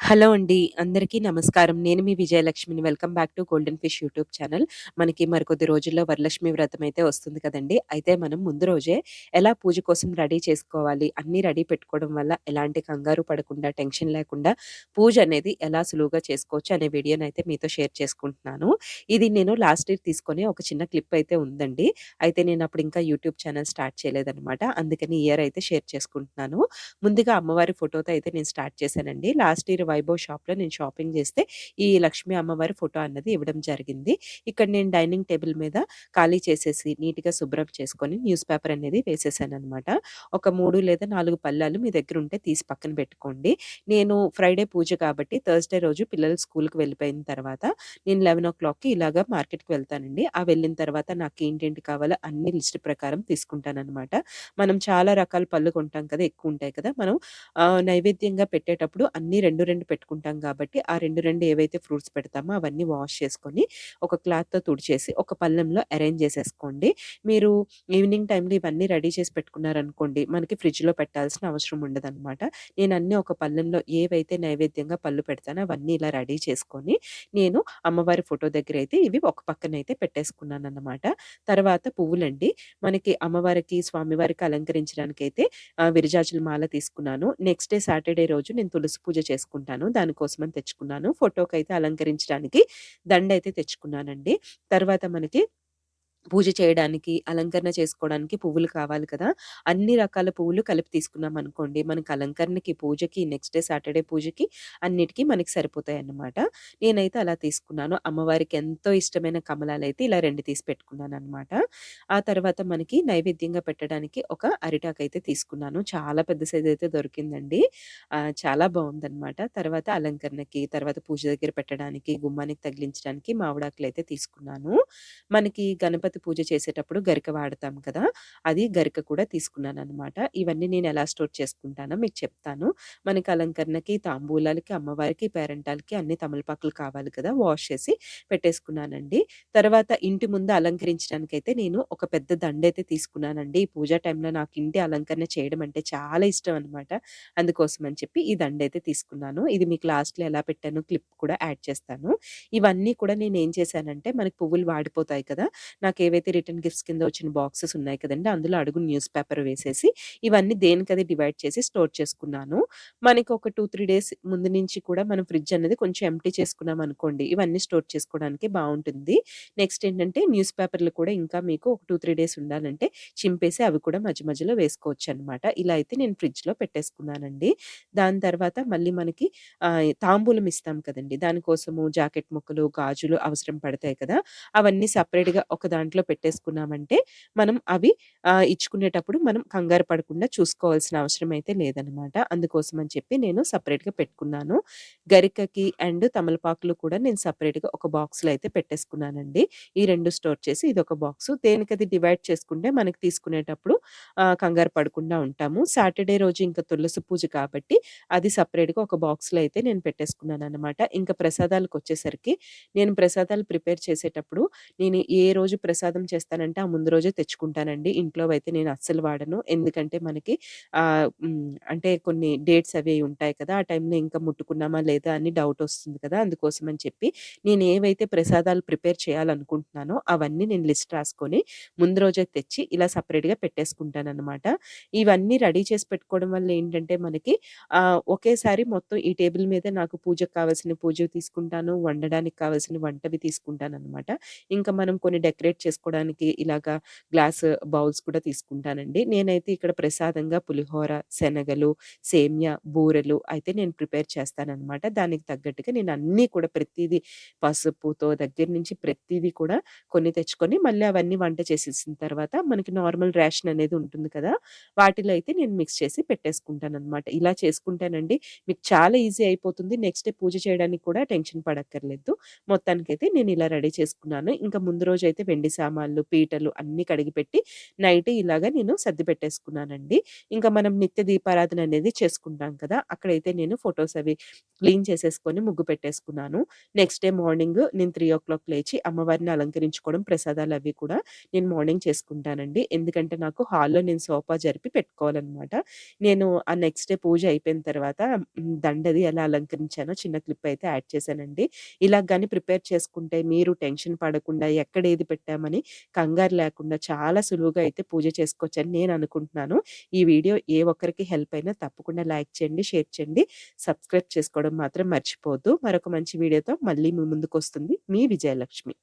Hello అండి. అందరికీ నమస్కారం. నేను మీ విజయలక్ష్మిని. Welcome back to golden fish YouTube channel. మనకి మరికొద్ది రోజుల్లో వరలక్ష్మి వ్రతం అయితే వస్తుంది కదండీ! అయితే మనం ముందు రోజే ఎలా పూజ కోసం రెడీ చేసుకోవాలి, అన్నీ రెడీ పెట్టుకోవడం వల్ల ఎలాంటి కంగారు పడకుండా, టెన్షన్ లేకుండా పూజ అనేది ఎలా సులువుగా చేసుకోవచ్చు అనే వీడియోనైతే మీతో షేర్ చేసుకుంటున్నాను. ఇది నేను లాస్ట్ ఇయర్ తీసుకొని ఒక చిన్న క్లిప్ అయితే ఉందండి. అయితే నేనప్పుడు ఇంకా యూట్యూబ్ ఛానల్ స్టార్ట్ చేయలేదనమాట. అందుకని ఈ ఇయర్ అయితే షేర్ చేసుకుంటున్నాను. ముందుగా అమ్మవారి ఫోటోతో అయితే నేను స్టార్ట్ చేశానండి. లాస్ట్ ఇయర్ వైభవ్ షాప్‌లో నేను షాపింగ్ చేస్తే ఈ లక్ష్మీ అమ్మవారి ఫోటో అన్నది ఇవ్వడం జరిగింది. ఇక్కడ నేను డైనింగ్ టేబుల్ మీద ఖాళీ చేసేసి నీట్‌గా శుభ్రం చేసుకొని న్యూస్ పేపర్ అనేది వేసేసాననమాట. ఒక 3 లేదా 4 పళ్ళాలు మీ దగ్గర ఉంటే తీసి పక్కన పెట్టుకోండి. నేను ఫ్రైడే పూజ కాబట్టి థర్స్‌డే రోజు పిల్లలు స్కూల్‌కి వెళ్ళిపోయిన తర్వాత నేను 11:00కి ఇలాగా మార్కెట్‌కి వెళ్తానండి. వెళ్ళిన తర్వాత నాకేంటేంటి కావాలో అన్ని లిస్ట్ ప్రకారం తీసుకుంటాననమాట. మనం చాలా రకాల పళ్ళు కొంటాం కదా! ఎక్కువుంటాయి కదా! మనం నైవేద్యంగా పెట్టేటప్పుడు అన్నీ 2, 2 పెట్టుకుంటాం కాబట్టి, ఆ 2, 2 ఏవైతే ఫ్రూట్స్ పెడతామో అవన్నీ వాష్ చేసుకొని, ఒక క్లాత్‌తో తుడిచేసి, ఒక పళ్ళెంలో అరేంజ్ చేసేసుకోండి. మీరు ఈవినింగ్ టైమ్‌లో ఇవన్నీ రెడీ చేసి పెట్టుకున్నారనుకోండి, మనకి ఫ్రిడ్జ్‌లో పెట్టాల్సిన అవసరం ఉండదనమాట. నేనన్నీ ఒక పళ్ళెంలో ఏవైతే నైవేద్యంగా పళ్ళు పెడతానో అవన్నీ ఇలా రెడీ చేసుకొని, నేను అమ్మవారి ఫోటో దగ్గరైతే ఇవి ఒక పక్కనైతే పెట్టేసుకున్నాననమాట. తర్వాత పువ్వులండి. మనకి అమ్మవారికి, స్వామివారికి అలంకరించడానికైతే విరజాజుల మాల తీసుకున్నాను. నెక్స్ట్ డే సాటర్‌డే రోజు నేను తులసి పూజ చేసుకుంటాను. దానికోసమని తెచ్చుకున్నాను. ఫోటోకైతే అలంకరించడానికి దండైతే తెచ్చుకున్నానండి. తర్వాత మనకి పూజ చేయడానికి, అలంకరణ చేసుకోవడానికి పువ్వులు కావాలి కదా! అన్ని రకాల పువ్వులు కలిపి తీసుకున్నామనుకోండి, మనకి అలంకరణకి, పూజకి, నెక్స్ట్ డే సాటర్‌డే పూజకి అన్నిటికి మనకి సరిపోతాయన్నమాట. నేనైతే అలా తీసుకున్నాను. అమ్మవారికి ఎంతో ఇష్టమైన కమలాలైతే ఇలా 2 తీసి పెట్టుకున్నాననమాట. ఆ తర్వాత మనకి నైవేద్యంగా పెట్టడానికి ఒక అరిటాకైతే తీసుకున్నాను. చాలా పెద్ద సైజ్ అయితే దొరికిందండి. చాలా బావుందనమాట. తర్వాత అలంకరణకి, తర్వాత పూజ దగ్గర పెట్టడానికి, గుమ్మానికి తగిలించడానికి మావిడాకులైతే తీసుకున్నాను. మనకి గణపతి పూజ చేసేటప్పుడు గరిక వాడతాం కదా! అది గరిక కూడా తీసుకున్నాననమాట. ఇవన్నీ నేను ఎలా స్టోర్ చేసుకుంటానో మీకు చెప్తాను. మనకి అలంకరణకి, తాంబూలాలకి, అమ్మవారికి, పేరంటాలకి అన్ని తమలపాకులు కావాలి కదా! వాష్ చేసి పెట్టేసుకున్నానండి. తర్వాత ఇంటి ముందు అలంకరించడానికైతే నేను ఒక పెద్ద దండైతే తీసుకున్నానండి. ఈ పూజా టైంలో నాకు ఇంటి అలంకరణ చేయడం అంటే చాలా ఇష్టం అనమాట. అందుకోసం అని చెప్పి ఈ దండైతే తీసుకున్నాను. ఇది మీకు లాస్ట్‌లో ఎలా పెట్టానో క్లిప్ కూడా యాడ్ చేస్తాను. ఇవన్నీ కూడా నేనేం చేశానంటే మనకి పువ్వులు వాడిపోతాయి కదా! నాకేవైతే రిటర్న్ గిఫ్ట్స్ కింద వచ్చిన బాక్సెస్ ఉన్నాయి కదండీ! అందులో అడుగున న్యూస్ పేపర్ వేసేసి ఇవన్నీ దేనికది డివైడ్ చేసి స్టోర్ చేసుకున్నాను. మనకి ఒక 2, 3 డేస్ ముందు నుంచి కూడా మనం ఫ్రిడ్జ్ అనేది కొంచెం ఎంప్టీ చేసుకున్నామనుకోండి, ఇవన్నీ స్టోర్ చేసుకోవడానికి బావుంటుంది. నెక్స్ట్ ఏంటంటే న్యూస్ పేపర్‌లు కూడా ఇంకా మీకు ఒక 2, 3 డేస్ ఉండాలంటే చింపేసి అవి కూడా మధ్య మధ్యలో వేసుకోవచ్చనమాట. ఇలా అయితే నేను ఫ్రిడ్జ్‌లో పెట్టేసుకున్నానండి. దాని తర్వాత మళ్ళీ మనకి తాంబూలం ఇస్తాం కదండీ! దానికోసము జాకెట్ ముక్కలు, గాజులు అవసరం పడతాయి కదా! అవన్నీ సెపరేట్‌గా ఒక దాంట్లో పెట్టేసుకున్నామంటే, మనం అవి ఇచ్చుకునేటప్పుడు మనం కంగారు పడకుండా చూసుకోవాల్సిన అవసరం అయితే లేదనమాట. అందుకోసం అని చెప్పి నేను సెపరేట్‌గా పెట్టుకున్నాను. గరికకి అండ్ తమలపాకులు కూడా నేను సెపరేట్‌గా ఒక బాక్స్‌లో అయితే పెట్టేసుకున్నానండి. ఈ 2 స్టోర్ చేసి ఇదొక బాక్సు. దేనికది డివైడ్ చేసుకుంటే మనకి తీసుకునేటప్పుడు కంగారు పడకుండా ఉంటాము. సాటర్‌డే రోజు ఇంకా తులసి పూజ కాబట్టి అది సెపరేట్‌గా ఒక బాక్స్‌లో అయితే నేను పెట్టేసుకున్నాననమాట. ఇంకా ప్రసాదాలకొచ్చేసరికి నేను ప్రసాదాలు ప్రిపేర్ చేసేటప్పుడు నేను ఏ రోజు ప్రసాదం చేస్తానంటే ఆ ముందు రోజే తెచ్చుకుంటానండి. ఇంట్లోవైతే నేను అస్సలు వాడను. ఎందుకంటే మనకి అంటే కొన్ని డేట్స్ అవి ఉంటాయి కదా! ఆ టైంలో ఇంకా ముట్టుకున్నామా లేదా అని డౌటొస్తుంది కదా! అందుకోసం అని చెప్పి నేను ఏవైతే ప్రసాదాలు ప్రిపేర్ చేయాలనుకుంటున్నానో అవన్నీ నేను లిస్ట్ రాసుకొని ముందు రోజే తెచ్చి ఇలా సెపరేట్‌గా పెట్టేసుకుంటాననమాట. ఇవన్నీ రెడీ చేసి పెట్టుకోవడం వల్ల ఏంటంటే మనకి ఒకేసారి మొత్తం ఈ టేబుల్ మీదే నాకు పూజకు కావాల్సిన పూజవి తీసుకుంటాను. వండడానికి కావాల్సిన వంటవి తీసుకుంటాననమాట. ఇంకా మనం కొన్ని డెకరేట్ చేసుకోవడానికి ఇలాగా గ్లాస్ బౌల్స్ కూడా తీసుకుంటానండి. నేనైతే ఇక్కడ ప్రసాదంగా పులిహోర, శనగలు, సేమ్యా, బూరెలు అయితే నేను ప్రిపేర్ చేస్తాననమాట. దానికి తగ్గట్టుగా నేను అన్నీ కూడా ప్రతీదీ పసుపుతో దగ్గర నుంచి ప్రతీదీ కూడా కొన్ని తెచ్చుకొని మళ్ళీ అవన్నీ వంట చేసేసిన తర్వాత మనకి నార్మల్ రేషన్ అనేది ఉంటుంది కదా! వాటిలో అయితే నేను మిక్స్ చేసి పెట్టేసుకుంటాననమాట. ఇలా చేసుకుంటేనండి మీకు చాలా ఈజీ అయిపోతుంది. నెక్స్ట్ డే పూజ చేయడానికి కూడా టెన్షన్ పడక్కర్లేదు. మొత్తానికైతే నేను ఇలా రెడీ చేసుకున్నాను. ఇంకా ముందు రోజైతే వెండి సామాన్లు, పీటలు అన్నీ కడిగిపెట్టి నైట్ ఇలాగ నేను సర్ది పెట్టేసుకున్నానండి. ఇంకా మనం నిత్య దీపారాధన అనేది చేసుకుంటాం కదా! అక్కడైతే నేను ఫోటోస్ అవి క్లీన్ చేసేసుకొని ముగ్గు పెట్టేసుకున్నాను. నెక్స్ట్ డే మార్నింగ్ నేను 3:00 లేచి అమ్మవారిని అలంకరించుకోవడం, ప్రసాదాలవి కూడా నేను మార్నింగ్ చేసుకుంటానండి. ఎందుకంటే నాకు హాల్‌లో నేను సోఫా జరిపి పెట్టుకోవాలనమాట. నేను ఆ నెక్స్ట్ డే పూజ అయిపోయిన తర్వాత దండది ఎలా అలంకరించానో చిన్న క్లిప్ అయితే యాడ్ చేశానండి. ఇలా గాని ప్రిపేర్ చేసుకుంటే మీరు టెన్షన్ పడకుండా ఎక్కడ ఏది పెట్టామని కంగారు లేకుండా చాలా సులువుగా అయితే పూజ చేసుకోవచ్చని నేను అనుకుంటున్నాను. ఈ వీడియో ఏ ఒక్కరికి హెల్ప్ అయినా తప్పకుండా లైక్ చేయండి, షేర్ చేయండి. సబ్స్క్రైబ్ చేసుకోవడం మాత్రం మర్చిపోవద్దు. మరొక మంచి వీడియోతో మళ్ళీ మీ ముందుకొస్తుంది మీ విజయలక్ష్మి.